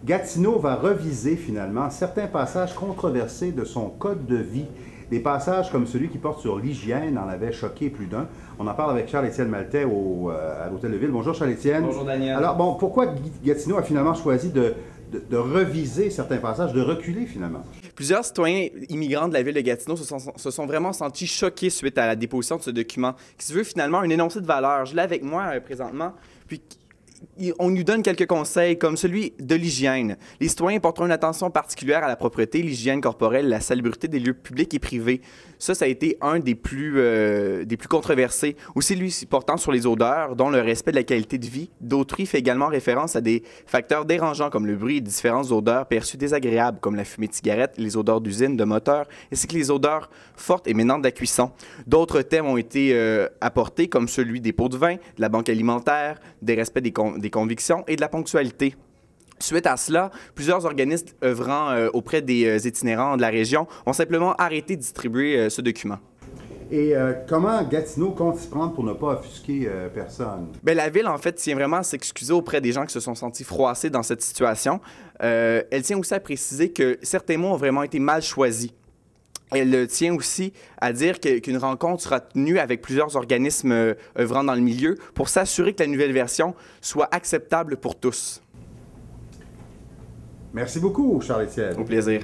Gatineau va reviser finalement certains passages controversés de son code de vie. Des passages comme celui qui porte sur l'hygiène en avait choqué plus d'un. On en parle avec Charles-Étienne Maltais à l'Hôtel de Ville. Bonjour Charles-Étienne. Bonjour Daniel. Alors bon, pourquoi Gatineau a finalement choisi de reviser certains passages, de reculer finalement? Plusieurs citoyens immigrants de la ville de Gatineau se sont vraiment sentis choqués suite à la déposition de ce document, qui se veut finalement un énoncé de valeur. Je l'ai avec moi présentement, puis on nous donne quelques conseils, comme celui de l'hygiène. Les citoyens porteront une attention particulière à la propreté, l'hygiène corporelle, la salubrité des lieux publics et privés. Ça a été un des plus controversés. Aussi, lui, portant sur les odeurs, dont le respect de la qualité de vie d'autrui fait également référence à des facteurs dérangeants comme le bruit et différentes odeurs perçues désagréables, comme la fumée de cigarette, les odeurs d'usine, de moteur, ainsi que les odeurs fortes émanant de la cuisson. D'autres thèmes ont été apportés, comme celui des pots de vin, de la banque alimentaire, des respects des convictions et de la ponctualité. Suite à cela, plusieurs organismes œuvrant auprès des itinérants de la région ont simplement arrêté de distribuer ce document. Et comment Gatineau compte s'y prendre pour ne pas offusquer personne? Bien, la Ville, en fait, tient vraiment à s'excuser auprès des gens qui se sont sentis froissés dans cette situation. Elle tient aussi à préciser que certains mots ont vraiment été mal choisis. Elle tient aussi à dire qu'une rencontre sera tenue avec plusieurs organismes œuvrant dans le milieu pour s'assurer que la nouvelle version soit acceptable pour tous. Merci beaucoup, Charles-Étienne. Au plaisir.